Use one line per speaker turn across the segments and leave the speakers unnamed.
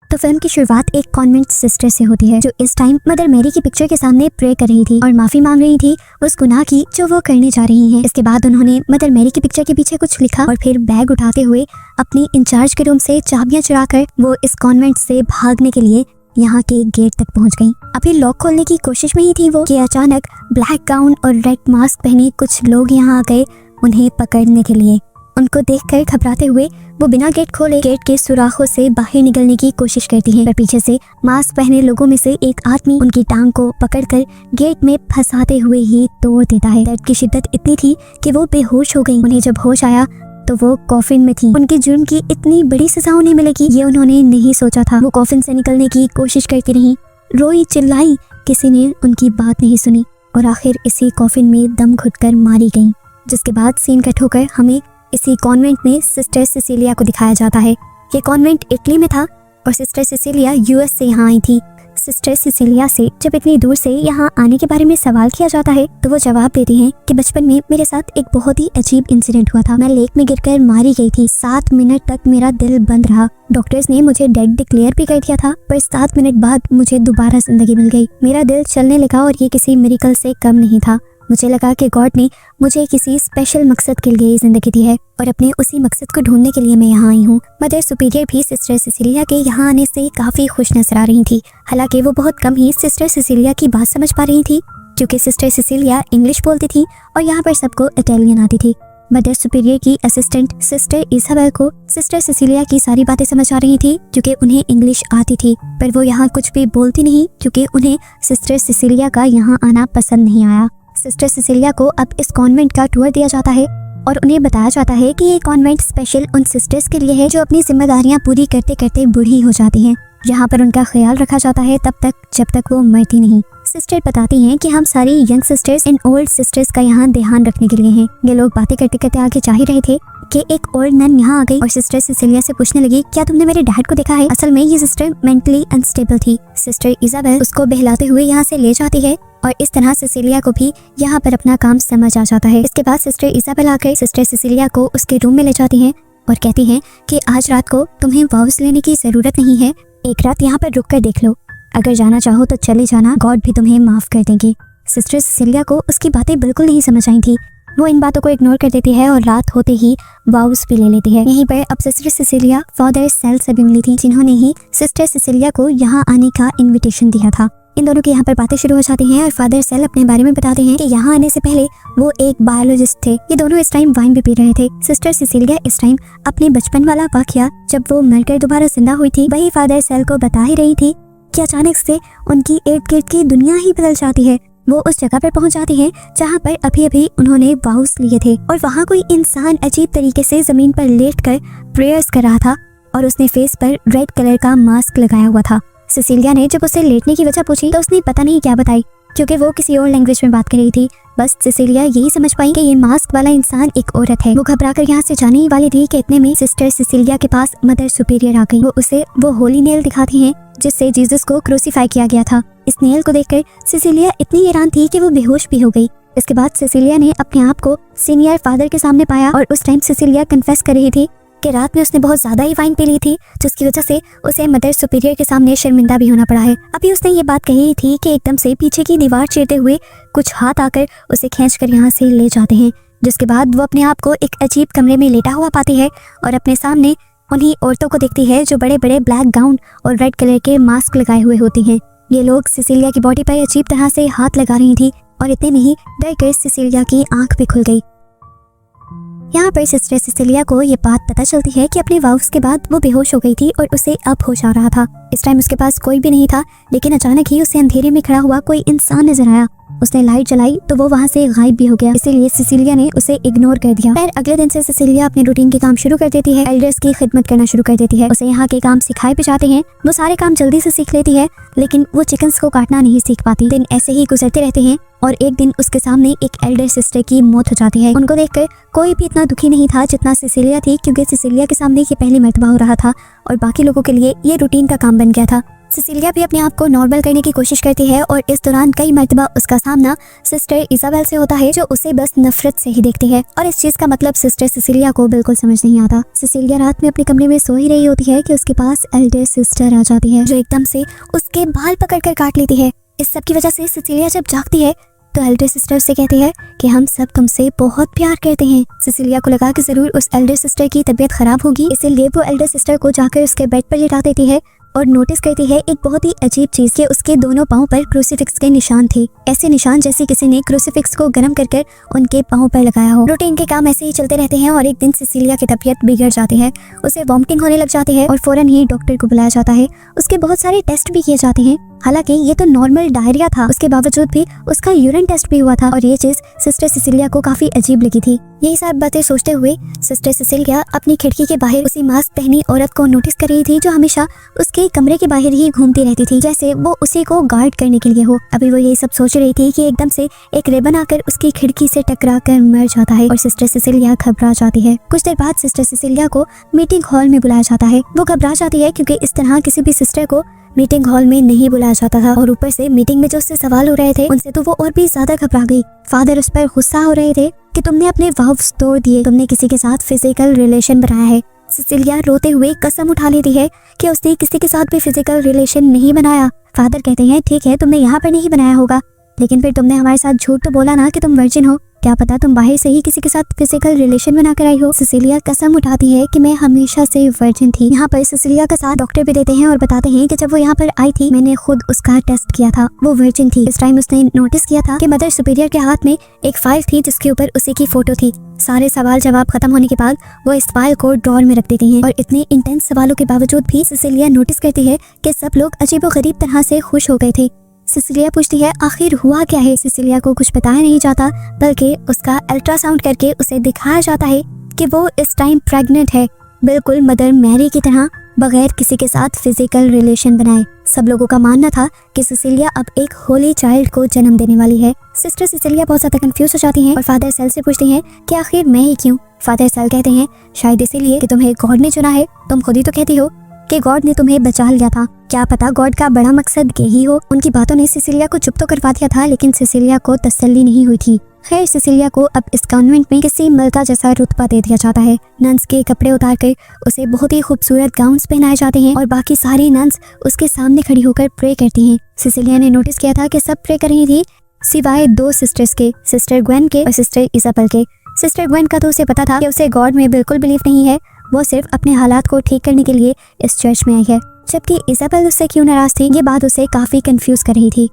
तो फिल्म की शुरुआत एक कॉन्वेंट सिस्टर से होती है जो इस टाइम मदर मैरी की पिक्चर के सामने प्रे कर रही थी और माफी मांग रही थी उस गुनाह की जो वो करने जा रही हैं। इसके बाद उन्होंने मदर मैरी की पिक्चर के पीछे कुछ लिखा और फिर बैग उठाते हुए अपनी इंचार्ज के रूम से चाबियां चुराकर वो इस कॉन्वेंट से भागने के लिए यहाँ के गेट तक पहुँच गई। अभी लॉक खोलने की कोशिश में ही थी वो कि अचानक ब्लैक गाउन और रेड मास्क पहने कुछ लोग यहाँ आ गए उन्हें पकड़ने के लिए। उनको देखकर घबराते हुए वो बिना गेट खोले गेट के सुराखों से बाहर निकलने की कोशिश करती हैं, पर पीछे से मास्क पहने लोगों में से एक आदमी उनकी टांग को पकड़कर गेट में फंसाते हुए ही तोड़ देता है। दर्द की शिद्दत इतनी थी कि वो बेहोश हो गई। उन्हें जब होश आया तो वो कॉफिन में थी। उनके जुर्म की इतनी बड़ी सजा उन्हें मिलेगी ये उन्होंने नहीं सोचा था। वो कॉफिन से निकलने की कोशिश करती रही, रोई चिल्लाई, किसी ने उनकी बात नहीं सुनी और आखिर इसी कॉफिन में दम घुटकर मारी गई। जिसके बाद सीन कट होकर हमें इसी कॉन्वेंट में सिस्टर सिसिलिया को दिखाया जाता है। ये कॉन्वेंट इटली में था और सिस्टर सिसिलिया यूएस से यहाँ आई थी। सिस्टर सिसिलिया से जब इतनी दूर से यहाँ आने के बारे में सवाल किया जाता है तो वो जवाब देती हैं कि बचपन में मेरे साथ एक बहुत ही अजीब इंसिडेंट हुआ था। मैं लेक में गिरकर मारी गई थी। 7 मिनट तक मेरा दिल बंद रहा। डॉक्टर्स ने मुझे डेड डिक्लेयर भी कर दिया था, पर 7 मिनट बाद मुझे दोबारा जिंदगी मिल गई। मेरा दिल चलने लगा और ये किसी मिरेकल से कम नहीं था। मुझे लगा कि गॉड ने मुझे किसी स्पेशल मकसद के लिए जिंदगी दी है और अपने उसी मकसद को ढूंढने के लिए मैं यहाँ आई हूँ। मदर सुपीरियर भी सिस्टर सिसिलिया के यहाँ आने से काफी खुश नजर आ रही थी। हालांकि वो बहुत कम ही सिस्टर सिसिलिया की बात समझ पा रही थी क्योंकि सिस्टर सिसिलिया इंग्लिश बोलती थी और यहाँ पर सबको इटालियन आती थी। मदर सुपीरियर की असिस्टेंट सिस्टर इजाबेल को सिस्टर सिसिलिया की सारी बातें समझ आ रही थी क्योंकि उन्हें इंग्लिश आती थी, पर वो यहाँ कुछ भी बोलती नहीं क्योंकि उन्हें सिस्टर सिसिलिया का यहाँ आना पसंद नहीं आया। सिस्टर सिसिलिया को अब इस कॉन्वेंट का टूर दिया जाता है और उन्हें बताया जाता है कि ये कॉन्वेंट स्पेशल उन सिस्टर्स के लिए है जो अपनी जिम्मेदारियां पूरी करते करते बूढ़ी हो जाती हैं। यहाँ पर उनका ख्याल रखा जाता है तब तक जब तक वो मरती नहीं। सिस्टर बताती हैं कि हम सारी young sisters in old sisters का यहाँ ध्यान रखने के लिए हैं। ये लोग बातें करते करते आगे जा ही रहे थे कि एक ओल्ड नन यहाँ आ गई और सिस्टर सिसिलिया से पूछने लगी, क्या तुमने मेरे डैड को देखा है? असल में ये सिस्टर मेंटली अनस्टेबल थी। सिस्टर इजाबेल उसको बहलाते हुए यहाँ से ले जाती है और इस तरह सिसिलिया को भी यहाँ पर अपना काम समझ आ जाता है। इसके बाद सिस्टर इजाबेल आकर सिस्टर सिसिलिया को उसके रूम में ले जाती हैं और कहती हैं कि आज रात को तुम्हें वाउस लेने की जरूरत नहीं है, एक रात यहाँ पर रुक कर देख लो। अगर जाना चाहो तो चले जाना, गॉड भी तुम्हें माफ कर देंगे। सिस्टर सिसिलिया को उसकी बातें बिल्कुल नहीं समझ आई थी। वो इन बातों को इग्नोर कर देती है और रात होते ही वाउस भी ले लेती है। यहीं पर अब सिस्टर सिसिलिया फादर सेल से भी मिली थी जिन्होंने ही सिस्टर सिसिलिया को यहाँ आने का इन्विटेशन दिया था। इन दोनों की यहाँ पर बातें शुरू हो जाती हैं और फादर सेल अपने बारे में बताते हैं कि यहाँ आने से पहले वो एक बायोलॉजिस्ट थे। ये दोनों इस टाइम वाइन भी पी रहे थे। सिस्टर सिसिलिया इस टाइम अपने बचपन वाला वाकया जब वो मरकर दोबारा जिंदा हुई थी वही फादर सेल को बता ही रही थी कि अचानक से उनकी इर्द गिर्द की दुनिया ही बदल जाती है। वो उस जगह पर पहुंच जाती है जहाँ पर अभी अभी उन्होंने वाउस लिए थे और वहाँ कोई इंसान अजीब तरीके से जमीन पर लेटकर प्रेयर्स कर रहा था और उसने फेस पर रेड कलर का मास्क लगाया हुआ था। सिसिलिया ने जब उससे लेटने की वजह पूछी तो उसने पता नहीं क्या बताई क्योंकि वो किसी और लैंग्वेज में बात कर रही थी। बस सिसिलिया यही समझ पाई कि ये मास्क वाला इंसान एक औरत है। वो घबराकर यहाँ से जाने ही वाली थी कि इतने में सिस्टर सिसिलिया के पास मदर सुपीरियर आ गई। वो उसे वो होली नेल दिखाती हैं जिससे जीसस को क्रूसीफाई किया गया था। इस नेल को देखकर सिसिलिया इतनी हैरान थी कि वो बेहोश भी हो गई। इसके बाद सिसिलिया ने अपने आप को सीनियर फादर के सामने पाया और उस टाइम सिसिलिया कन्फेस कर रही थी कि रात में उसने बहुत ज्यादा ही वाइन पी ली थी जिसकी वजह से उसे मदर सुपीरियर के सामने शर्मिंदा भी होना पड़ा है। अभी उसने ये बात कही थी कि एकदम से पीछे की दीवार चीरते हुए कुछ हाथ आकर उसे खींचकर यहाँ से ले जाते हैं, जिसके बाद वो अपने आप को एक अजीब कमरे में लेटा हुआ पाती है और अपने सामने उन्हीं औरतों को देखती है जो बड़े बड़े ब्लैक गाउन और रेड कलर के मास्क लगाए हुए होती हैं। ये लोग सिसिलिया की बॉडी पर अजीब तरह से हाथ लगा रही थी और इतने में ही डर कर सिसिलिया की आंख भी खुल गई। यहाँ पर सिस्टर सिसिलिया को ये बात पता चलती है कि अपने वाउस के बाद वो बेहोश हो गई थी और उसे अब होश आ रहा था। इस टाइम उसके पास कोई भी नहीं था, लेकिन अचानक ही उसे अंधेरे में खड़ा हुआ कोई इंसान नजर आया। उसने लाइट जलाई तो वो वहाँ से गायब भी हो गया, इसीलिए सिसिलिया ने उसे इग्नोर कर दिया। फिर अगले दिन से सिसिलिया अपने रूटीन के काम शुरू कर देती है, एल्डर्स की खिदमत करना शुरू कर देती है। उसे यहाँ के काम सिखाए भी जाते हैं। वो सारे काम जल्दी से सीख लेती है, लेकिन वो चिकन्स को काटना नहीं सीख पाती। दिन ऐसे ही गुजरते रहते हैं और एक दिन उसके सामने एक एल्डर सिस्टर की मौत हो जाती है। उनको देखकर कोई भी इतना दुखी नहीं था जितना सिसिलिया थी, क्योंकि सिसिलिया के सामने ये पहली मर्तबा हो रहा था और बाकी लोगों के लिए ये रूटीन का काम बन गया था। सिसिलिया भी अपने आप को नॉर्मल करने की कोशिश करती है और इस दौरान कई मर्तबा उसका सामना सिस्टर इजाबेल से होता है, जो उसे बस नफरत से ही देखती है और इस चीज का मतलब सिस्टर सिसिलिया को बिल्कुल समझ नहीं आता। सिसिलिया रात में अपने कमरे में सो ही रही होती है कि उसके पास एल्डर सिस्टर आ जाती है, जो एकदम से उसके बाल पकड़कर काट लेती है। इस सब की वजह से सिसिलिया जब जागती है तो एल्डर सिस्टर से कहती है कि हम सब तुमसे बहुत प्यार करते हैं। सिसिलिया को लगा कि जरूर उस एल्डर सिस्टर की तबीयत खराब होगी, इसीलिए वो एल्डर सिस्टर को जाकर उसके बेड पर लिटा देती है और नोटिस करती है एक बहुत ही अजीब चीज कि उसके दोनों पाँव पर क्रूसीफिक्स के निशान थे। ऐसे निशान जैसे किसी ने क्रूसीफिक्स को गर्म कर उनके पाँव पर लगाया हो। रूटीन के काम ऐसे ही चलते रहते हैं और एक दिन सिसिलिया की तबीयत बिगड़ जाती है, उसे वॉमिटिंग होने लग जाती है और फौरन ही डॉक्टर को बुलाया जाता है। उसके बहुत सारे टेस्ट भी किए जाते हैं, हालांकि ये तो नॉर्मल डायरिया था, उसके बावजूद भी उसका यूरिन टेस्ट भी हुआ था और ये चीज सिस्टर सिसिलिया को काफी अजीब लगी थी। यही सब बातें सोचते हुए सिस्टर सिसिलिया अपनी खिड़की के बाहर उसी मास्क पहनी औरत को नोटिस कर रही थी, जो हमेशा उसके कमरे के बाहर ही घूमती रहती थी, जैसे वो उसी को गार्ड करने के लिए हो। अभी वो यही सब सोच रही थी कि एकदम से एक रेबन आकर उसकी खिड़की से टकरा कर मर जाता है और सिस्टर सिसिलिया घबरा जाती है। कुछ देर बाद सिस्टर सिसिलिया को मीटिंग हॉल में बुलाया जाता है। वो घबरा जाती है क्योंकि इस तरह किसी भी सिस्टर को मीटिंग हॉल में नहीं बुलाया जाता था और ऊपर से मीटिंग में जो उससे सवाल हो रहे थे उनसे तो वो और भी ज्यादा घबरा गई। फादर उस पर गुस्सा हो रहे थे कि तुमने अपने वाव्स तोड़ दिए, तुमने किसी के साथ फिजिकल रिलेशन बनाया है। सिसिलिया रोते हुए कसम उठा लेती है कि उसने किसी के साथ भी फिजिकल रिलेशन नहीं बनाया। फादर कहते हैं ठीक है, तुमने यहाँ पर नहीं बनाया होगा, लेकिन फिर तुमने हमारे साथ झूठ तो बोला ना कि तुम वर्जिन हो, क्या पता तुम बाहर से ही किसी के साथ फिजिकल रिलेशन बनाकर आई हो। सिसिलिया कसम उठाती है कि मैं हमेशा से वर्जिन थी। यहाँ पर सिसिलिया का साथ डॉक्टर भी देते हैं और बताते हैं कि जब वो यहाँ पर आई थी मैंने खुद उसका टेस्ट किया था, वो वर्जिन थी। इस टाइम उसने नोटिस किया था कि मदर सुपीरियर के हाथ में एक फाइल थी जिसके ऊपर उसी की फोटो थी। सारे सवाल जवाब खत्म होने के बाद वो इस फाइल को ड्रॉर में रख देती हैं और इतने इंटेंस सवालों के बावजूद भी सिसिलिया नोटिस करती है कि सब लोग अजीबोगरीब तरह से खुश हो गए थे। सिसिलिया पूछती है आखिर हुआ क्या है। सिसिलिया को कुछ बताया नहीं जाता, बल्कि उसका अल्ट्रासाउंड करके उसे दिखाया जाता है कि वो इस टाइम प्रेग्नेंट है, बिल्कुल मदर मैरी की तरह, बगैर किसी के साथ फिजिकल रिलेशन बनाए। सब लोगों का मानना था कि सिसिलिया अब एक होली चाइल्ड को जन्म देने वाली है। सिस्टर सिसिलिया बहुत ज्यादा कंफ्यूज हो जाती हैं और फादर सेल से पूछती हैं कि आखिर मैं ही क्यों। फादर सेल कहते हैं शायद इसीलिए कि तुम्हें गॉड ने चुना है, तुम खुद ही तो कहती हो कि गॉड ने तुम्हें बचा लिया था, क्या पता गॉड का बड़ा मकसद यही हो। उनकी बातों ने सिसिलिया को चुप तो करवा दिया था, लेकिन सिसिलिया को तसल्ली नहीं हुई थी। खैर सिसिलिया को अब इस कॉन्वेंट में किसी मलका जैसा रुतबा दे दिया जाता है। नन्स के कपड़े उतारकर उसे बहुत ही खूबसूरत गाउन्स पहनाए जाते हैं और बाकी सारी नन्स उसके सामने खड़ी होकर प्रे करती हैं। सिसिलिया ने नोटिस किया था कि सब प्रे कर रही थी सिवाय दो सिस्टर्स के, सिस्टर ग्वेन के और सिस्टर इजाबेल के। सिस्टर ग्वेन का तो उसे पता था कि उसे गॉड में बिल्कुल बिलीव नहीं है, वो सिर्फ अपने हालात को ठीक करने के लिए इस चर्च में आई है। जबकि इजाबेल उससे क्यों नाराज थी, ये बात उसे काफी कंफ्यूज कर रही थी।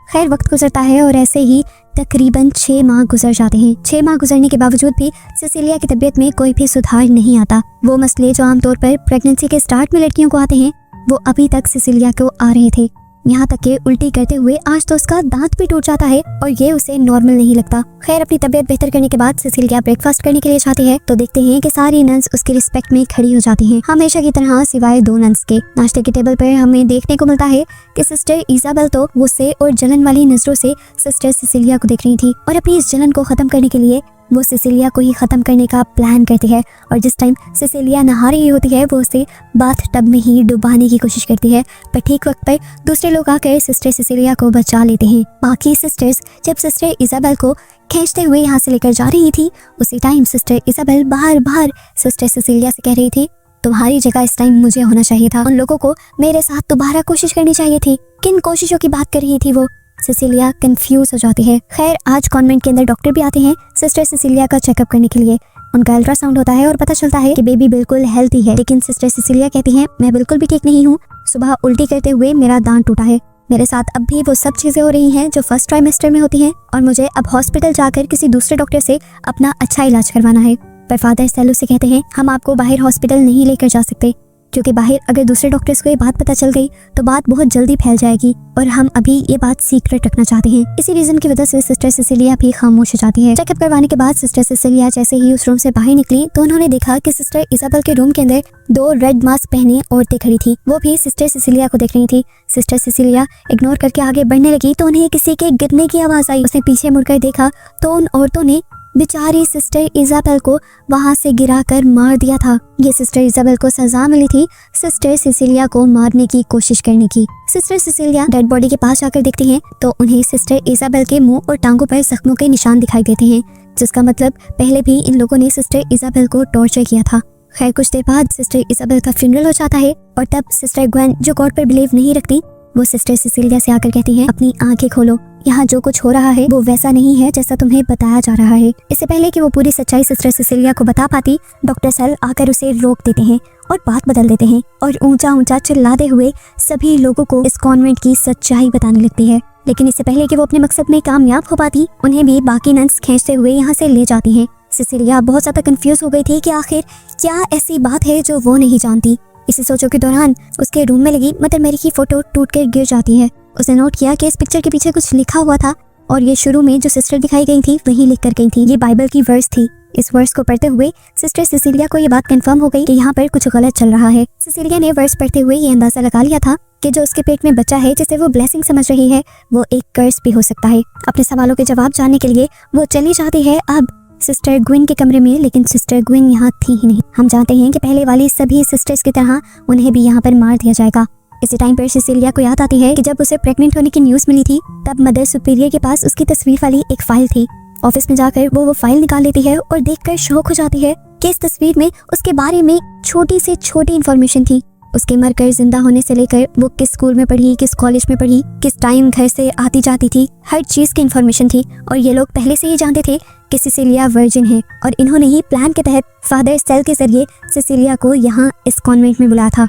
खैर वक्त गुजरता है और ऐसे ही तकरीबन 6 माह गुजर जाते हैं। 6 माह गुजरने के बावजूद भी सिसिलिया की तबीयत में कोई भी सुधार नहीं आता। वो मसले जो आमतौर पर प्रेगनेंसी के स्टार्ट में लड़कियों को आते हैं वो अभी तक सिसिलिया को आ रहे थे। यहाँ तक कि उल्टी करते हुए आज तो उसका दांत भी टूट जाता है और ये उसे नॉर्मल नहीं लगता। खैर अपनी तबीयत बेहतर करने के बाद सिसिलिया ब्रेकफास्ट करने के लिए जाती है तो देखते हैं कि सारी नन्स उसके रिस्पेक्ट में खड़ी हो जाती हैं, हमेशा की तरह सिवाय 2 नन्स के। नाश्ते के टेबल पर हमें देखने को मिलता है कि सिस्टर इजाबेल तो गुस्से और जलन वाली नजरों से सिस्टर सिसिलिया को देख रही थी और अपनी इस जलन को खत्म करने के लिए वो सिसिलिया को ही खत्म करने का प्लान करती है। और जिस टाइम सिसिलिया नहा रही होती है वो उसे बाथ टब में ही डुबाने की कोशिश करती है, पर ठीक वक्त पर दूसरे लोग आकर सिस्टर सिसिलिया को बचा लेते हैं। बाकी सिस्टर्स जब सिस्टर इजाबेल को खींचते हुए यहाँ से लेकर जा रही थी, उसी टाइम सिस्टर इजाबेल बाहर सिस्टर सिसिलिया से कह रही थी तुम्हारी जगह इस टाइम मुझे होना चाहिए था, उन लोगों को मेरे साथ दोबारा कोशिश करनी चाहिए थी। किन कोशिशों की बात कर रही थी वो? सिसिलिया कंफ्यूज हो जाती है। खैर आज कॉन्वेंट के अंदर डॉक्टर भी आते हैं सिस्टर सिसिलिया का चेकअप करने के लिए। उनका अल्ट्रासाउंड होता है और पता चलता है कि बेबी बिल्कुल हेल्थी है, लेकिन सिस्टर सिसिलिया कहती हैं मैं बिल्कुल भी ठीक नहीं हूँ, सुबह उल्टी करते हुए मेरा दांत टूटा है, मेरे साथ अब भी वो सब चीजें हो रही हैं जो फर्स्ट ट्राइमेस्टर में होती हैं और मुझे अब हॉस्पिटल जाकर किसी दूसरे डॉक्टर से अपना अच्छा इलाज करवाना है। पर फादर सेलो से कहते हैं हम आपको बाहर हॉस्पिटल नहीं लेकर जा सकते, क्योंकि बाहर अगर दूसरे डॉक्टर्स को ये बात पता चल गई तो बात बहुत जल्दी फैल जाएगी और हम अभी ये बात सीक्रेट रखना चाहते हैं। इसी रीजन की वजह से सिस्टर सिसिलिया भी खामोश हो जाती है। चेकअप करवाने के बाद सिस्टर सिसिलिया जैसे ही उस रूम से बाहर निकली तो उन्होंने देखा कि सिस्टर इजाबेल के रूम के अंदर 2 रेड मास्क पहने औरतें खड़ी थी। वो भी सिस्टर सिसिलिया को देख रही थी। सिस्टर सिसिलिया इग्नोर करके आगे बढ़ने लगी तो उन्हें किसी के गिरने की आवाज आई। उसने पीछे मुड़कर देखा तो उन औरतों ने बेचारी सिस्टर इजाबेल को वहां से गिराकर मार दिया था। ये सिस्टर इजाबेल को सजा मिली थी सिस्टर सिसिलिया को मारने की कोशिश करने की। सिस्टर सिसिलिया डेड बॉडी के पास जाकर देखती हैं तो उन्हें सिस्टर इजाबेल के मुंह और टांगों पर जख्मों के निशान दिखाई देते हैं, जिसका मतलब पहले भी इन लोगों ने सिस्टर इजाबेल को टॉर्चर किया था। खैर कुछ देर बाद सिस्टर इजाबेल का फ्यूनरल हो जाता है और तब सिस्टर ग्वेन, जो गॉड पर बिलीव नहीं रखती, वो सिस्टर सिसिलिया से आकर कहती है, अपनी आंखें खोलो, यहाँ जो कुछ हो रहा है वो वैसा नहीं है जैसा तुम्हें बताया जा रहा है। इससे पहले कि वो पूरी सच्चाई सिस्टर सिसिलिया को बता पाती, डॉक्टर सेल आकर उसे रोक देते हैं और बात बदल देते हैं और ऊंचा ऊंचा चिल्लाते हुए सभी लोगों को इस कॉन्वेंट की सच्चाई बताने लगती है। लेकिन इससे पहले कि वो अपने मकसद में कामयाब हो पाती, उन्हें भी बाकी नन्स खींचते हुए यहाँ से ले जाती हैं। सिसिलिया बहुत ज्यादा कंफ्यूज हो गई थी कि आखिर क्या ऐसी बात है जो वो नहीं जानती। इसी सोचों के दौरान उसके रूम में लगी मदर मैरी की फोटो टूटकर गिर जाती है। उसने नोट किया कि इस पिक्चर के पीछे कुछ लिखा हुआ था और ये शुरू में जो सिस्टर दिखाई गई थी वही लिख कर गई थी। ये बाइबल की वर्स थी। इस वर्स को पढ़ते हुए सिस्टर सिसिलिया को ये बात कंफर्म हो गई कि यहाँ पर कुछ गलत चल रहा है। सिसिलिया ने वर्स पढ़ते हुए ये अंदाजा लगा लिया था कि जो उसके पेट में बच्चा है, जिसे वो ब्लेसिंग समझ रही है, वो एक कर्स भी हो सकता है। अपने सवालों के जवाब जानने के लिए वो चली जाती है अब सिस्टर ग्वेन के कमरे में, लेकिन सिस्टर ग्वेन यहाँ थी ही नहीं। हम जानते हैं कि पहले वाली सभी सिस्टर्स की तरह उन्हें भी यहाँ पर मार दिया जाएगा। इसी टाइम पर सिसिलिया को याद आती है कि जब उसे प्रेग्नेंट होने की न्यूज़ मिली थी तब मदर सुपीरियर के पास उसकी तस्वीर वाली एक फाइल थी। ऑफिस में जाकर वो फाइल निकाल लेती है और देखकर शॉक हो जाती है कि इस तस्वीर में उसके बारे में छोटी से छोटी इन्फॉर्मेशन थी। उसके मरकर जिंदा होने से लेकर वो किस स्कूल में पढ़ी, किस कॉलेज में पढ़ी, किस टाइम घर से आती जाती थी, हर चीज की इन्फॉर्मेशन थी। और ये लोग पहले से ही जानते थे कि सिसिलिया वर्जिन है और इन्होंने ही प्लान के तहत फादर सेल के जरिए सिसिलिया को यहाँ इस कॉन्वेंट में बुलाया था।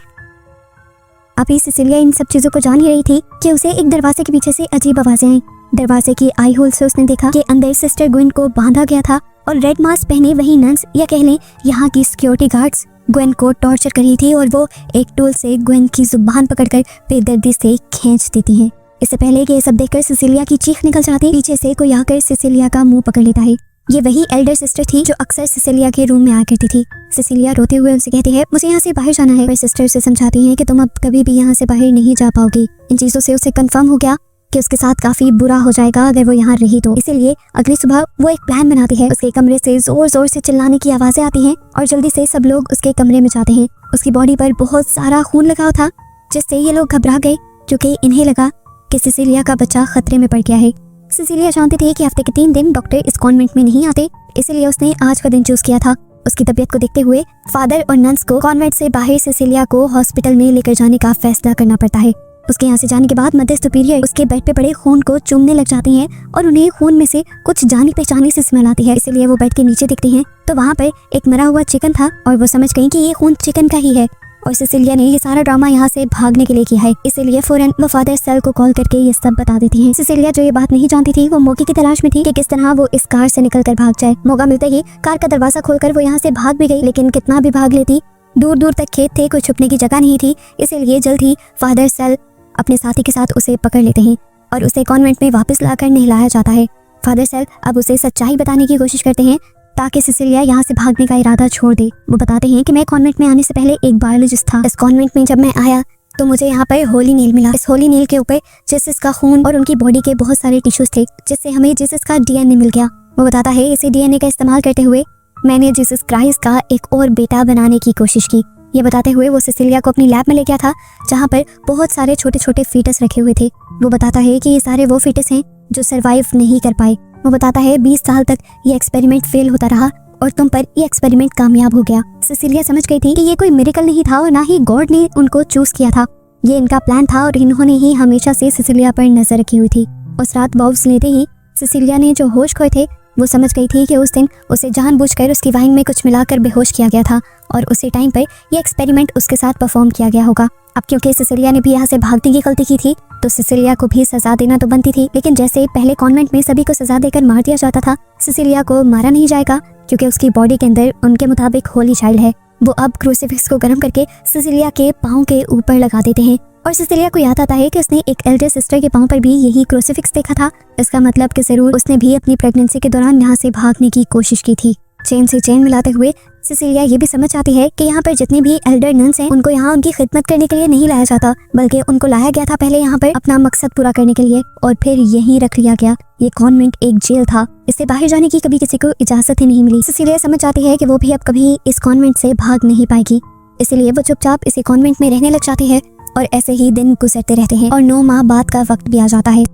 अभी सिसिलिया इन सब चीजों को जान ही रही थी कि उसे एक दरवाजे के पीछे से अजीब आवाजें आई। दरवाजे की आई होल से उसने देखा कि अंदर सिस्टर ग्वेन को बांधा गया था और रेड मास्क पहने वही नन्स, या कह लें यहाँ की सिक्योरिटी गार्ड्स, ग्वेन को टॉर्चर कर रही थी और वो एक टूल से ग्वेन की जुबान पकड़कर बेदर्दी से खींच देती है। इससे पहले कि ये सब देखकर सिसिलिया की चीख निकल जाती, पीछे से कोई आकर सिसिलिया का मुंह पकड़ लेता है। ये वही एल्डर सिस्टर थी जो अक्सर सिसिलिया के रूम में आया करती थी। सिसिलिया रोते हुए उनसे कहती है, मुझे यहाँ से बाहर जाना है। पर सिस्टर से समझाती है कि तुम अब कभी भी यहाँ से बाहर नहीं जा पाओगी। इन चीजों से उसे कंफर्म हो गया कि उसके साथ काफी बुरा हो जाएगा अगर वो यहाँ रही तो। इसीलिए अगली सुबह वो एक प्लान बनाती है। उसके कमरे से जोर जोर से चिल्लाने की आवाजें आती हैं और जल्दी से सब लोग उसके कमरे में जाते हैं। उसकी बॉडी पर बहुत सारा खून लगा था, जिससे ये लोग घबरा गए क्योंकि इन्हें लगा कि सिसिलिया का बच्चा खतरे में पड़ गया है। सिसिलिया जानती थी कि हफ्ते के 3 दिन डॉक्टर इस कॉन्वेंट में नहीं आते, इसलिए उसने आज का दिन चूज किया था। उसकी तबीयत को देखते हुए फादर और नन्स को कॉन्वेंट से बाहर सिसिलिया को हॉस्पिटल में लेकर जाने का फैसला करना पड़ता है। उसके यहाँ से जाने के बाद मदर सुपीरियर उसके बेड पे पड़े खून को चूमने लग जाती हैं और उन्हें खून में से कुछ जानी पहचानी से स्मेल आती है। इसलिए वो बेड के नीचे देखती हैं तो वहाँ पर एक मरा हुआ चिकन था और वो समझ गई कि ये खून चिकन का ही है और सिसिलिया ने ये सारा ड्रामा यहाँ से भागने के लिए किया है। इसीलिए फौरन वो फादर सेल को कॉल करके ये सब बता देती हैं। सिसिलिया जो ये बात नहीं जानती थी, वो मौके की तलाश में थी कि किस तरह वो इस कार से निकल कर भाग जाए। मौका मिलते ही कार का दरवाजा खोलकर वो यहाँ से भाग भी गई, लेकिन कितना भी भाग लेती, दूर दूर तक खेत थे, कोई छुपने की जगह नहीं थी। इसीलिए जल्द ही फादर सेल अपने साथी के साथ उसे पकड़ लेते हैं और उसे कॉन्वेंट में वापस लाकर नहलाया जाता है। फादर सेल अब उसे सच्चाई बताने की कोशिश करते हैं ताकि सिसिलिया यहाँ से भागने का इरादा छोड़ दे। वो बताते हैं कि मैं कॉन्वेंट में आने से पहले एक बायोलॉजिस्ट था। इस कॉन्वेंट में जब मैं आया तो मुझे यहाँ पर होली नील मिला। इस होली नील के ऊपर जीसस का खून और उनकी बॉडी के बहुत सारे टिश्यूज थे, जिससे हमें जीसस का डीएनए मिल गया। वो बताता है इसी डीएनए का इस्तेमाल करते हुए मैंने जीसस क्राइस्ट का एक और बेटा बनाने की कोशिश की। ये बताते हुए वो सिसिलिया को अपनी लैब में ले गया था जहाँ पर बहुत सारे छोटे छोटे फीटस रखे हुए थे। वो बताता है कि ये सारे वो फीटस हैं जो सरवाइव नहीं कर पाए। वो बताता है 20 साल तक ये एक्सपेरिमेंट फेल होता रहा और तुम पर ये एक्सपेरिमेंट कामयाब हो गया। सिसिलिया समझ गई थी कि ये कोई मिरेकल नहीं था और ना ही गॉड ने उनको चूज किया था। ये इनका प्लान था और इन्होंने ही हमेशा से सिसिलिया पर नजर रखी हुई थी। उस रात बॉब्स लेते ही सिसिलिया ने जो होश खोए थे, वो समझ गई थी कि उस दिन उसे जानबूझकर उसकी वाइन में कुछ मिलाकर बेहोश किया गया था और उसी टाइम पर यह एक्सपेरिमेंट उसके साथ परफॉर्म किया गया होगा। अब क्योंकि सिसिलिया ने भी यहाँ से भागने की गलती की थी तो सिसिलिया को भी सजा देना तो बनती थी, लेकिन जैसे पहले कॉन्वेंट में सभी को सजा देकर मार दिया जाता था, सिसिलिया को मारा नहीं जाएगा क्योंकि उसकी बॉडी के अंदर उनके मुताबिक होली चाइल्ड है। वो अब क्रूसीफिक्स को गर्म करके सिसिलिया के पाँव के ऊपर लगा देते हैं और सिसिलिया को याद आता है कि उसने एक एल्डर सिस्टर के पाँव पर भी यही क्रूसीफिक्स देखा था। इसका मतलब कि जरूर उसने भी अपनी प्रेगनेंसी के दौरान यहाँ से भागने की कोशिश की थी। चेन से चेन मिलाते हुए सिसिलिया ये भी समझ आती है कि यहाँ पर जितने भी एल्डर नन्स हैं उनको यहाँ उनकी खिदमत करने के लिए नहीं लाया जाता, बल्कि उनको लाया गया था पहले यहाँ पर अपना मकसद पूरा करने के लिए और फिर यहीं रख लिया गया। ये कॉन्वेंट एक जेल था, इससे बाहर जाने की कभी किसी को इजाजत ही नहीं मिली। सिसिलिया समझ जाती है कि वो भी अब कभी इस कॉन्वेंट से भाग नहीं पाएगी, इसलिए वो चुपचाप इसी कॉन्वेंट में रहने लग जाती है और ऐसे ही दिन गुजरते रहते हैं और 9 माह बाद का वक्त भी आ जाता है।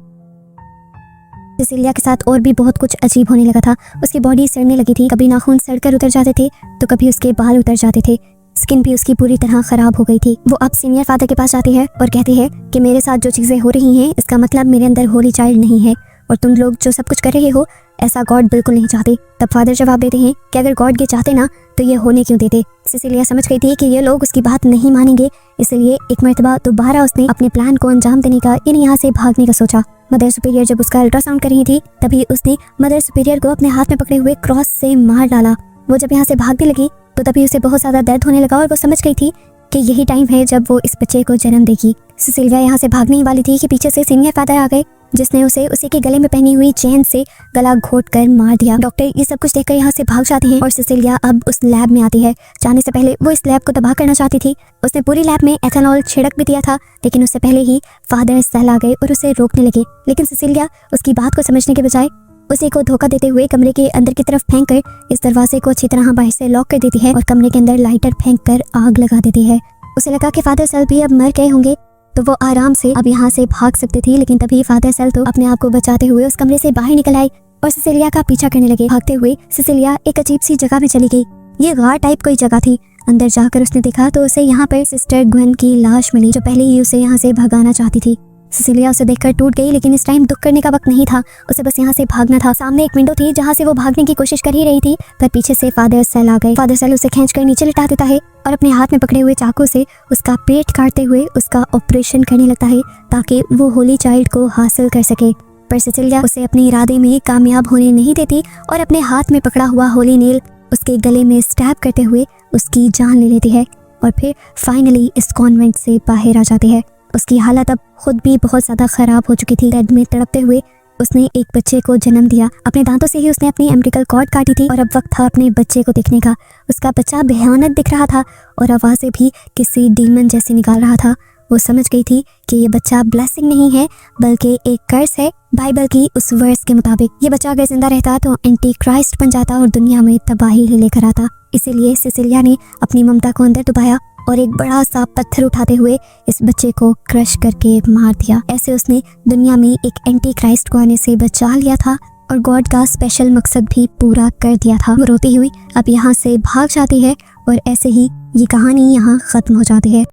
सिसिलिया के साथ और भी बहुत कुछ अजीब होने लगा था। उसकी बॉडी सड़ने लगी थी, कभी नाखून सड़कर उतर जाते थे तो कभी उसके बाल उतर जाते थे, स्किन भी उसकी पूरी तरह खराब हो गई थी। वो अब सीनियर फादर के पास जाती है और कहती है कि मेरे साथ जो चीजें हो रही हैं इसका मतलब मेरे अंदर होली चाइल्ड नहीं है और तुम लोग जो सब कुछ कर रहे हो ऐसा गॉड बिल्कुल नहीं चाहते। तब फादर जवाब देते हैं कि अगर गॉड ये चाहते ना तो ये होने क्यों देते। सिसिलिया समझ गई थी कि ये लोग उसकी बात नहीं मानेंगे, इसलिए एक मर्तबा दोबारा उसने अपने प्लान को अंजाम देने का यानी यहाँ से भागने का सोचा। मदर सुपीरियर जब उसका अल्ट्रासाउंड कर रही थी तभी उसने मदर सुपीरियर को अपने हाथ में पकड़े हुए क्रॉस से मार डाला। वो जब यहाँ से भागने लगी तो तभी उसे बहुत ज्यादा दर्द होने लगा और वो समझ गई थी कि यही टाइम है जब वो इस बच्चे को जन्म देगी। सिसिलिया यहाँ से भागने ही वाली थी कि पीछे से सीनियर फादर आ गए, जिसने उसे उसी के गले में पहनी हुई चेन से गला घोट कर मार दिया। डॉक्टर ये सब कुछ देखकर यहाँ से भाग जाते हैं और सिसिलिया अब उस लैब में आती है। जाने से पहले वो इस लैब को तबाह करना चाहती थी। उसने पूरी लैब में एथेनॉल छिड़क भी दिया था, लेकिन उससे पहले ही फादर सेल आ गए और उसे रोकने लगे। लेकिन सिसिलिया उसकी बात को समझने के बजाय उसी को धोखा देते हुए कमरे के अंदर की तरफ फेंक कर इस दरवाजे को अच्छी तरह बाहर से लॉक कर देती है और कमरे के अंदर लाइटर फेंक कर आग लगा देती है। उसे लगा कि फादर सेल भी अब मर गए होंगे तो वो आराम से अब यहाँ से भाग सकती थी, लेकिन तभी फादर सेल तो अपने आप को बचाते हुए उस कमरे से बाहर निकल आई और सिसिलिया का पीछा करने लगे। भागते हुए सिसिलिया एक अजीब सी जगह में चली गई। ये गार टाइप कोई जगह थी। अंदर जाकर उसने देखा तो उसे यहाँ पर सिस्टर ग्वेन की लाश मिली, जो पहले ही उसे यहाँ से भगाना चाहती थी। सिसिलिया उसे देखकर टूट गई, लेकिन इस टाइम दुख करने का वक्त नहीं था, उसे बस यहाँ से भागना था। सामने एक विंडो थी जहाँ से वो भागने की कोशिश कर ही रही थी, पर पीछे से फादर सेल आ गए। फादर सेल उसे खींचकर नीचे लिटा देता है और अपने हाथ में पकड़े हुए चाकू से उसका पेट काटते हुए उसका ऑपरेशन करने लगता है ताकि वो होली चाइल्ड को हासिल कर सके। पर सिसिलिया उसे अपने इरादे में कामयाब होने नहीं देती और अपने हाथ में पकड़ा हुआ होली नेल उसके गले में स्टैब करते हुए उसकी जान ले लेती है और फिर फाइनली इस कॉन्वेंट से बाहर आ जाती है। उसकी हालत अब खुद भी बहुत ज्यादा खराब हो चुकी थी। बेड में तड़पते हुए उसने एक बच्चे को जन्म दिया। अपने दांतों से ही उसने अपनी एम्ब्रिकल कॉर्ड काटी थी और अब वक्त था अपने बच्चे को देखने का। उसका बच्चा भयानक दिख रहा था और आवाजें भी किसी डीमन जैसी निकाल रहा था। वो समझ गई थी कि ये बच्चा ब्लेसिंग नहीं है बल्कि एक कर्स है। बाइबल की उस वर्स के मुताबिक ये बच्चा अगर जिंदा रहता तो एंटी क्राइस्ट बन जाता और दुनिया में तबाही लेकर आता। इसीलिए सिसिलिया ने अपनी ममता को अंदर दबाया और एक बड़ा सा पत्थर उठाते हुए इस बच्चे को क्रश करके मार दिया। ऐसे उसने दुनिया में एक एंटी क्राइस्ट को आने से बचा लिया था और गॉड का स्पेशल मकसद भी पूरा कर दिया था। वो रोती हुई अब यहाँ से भाग जाती है और ऐसे ही ये कहानी यहाँ खत्म हो जाती है।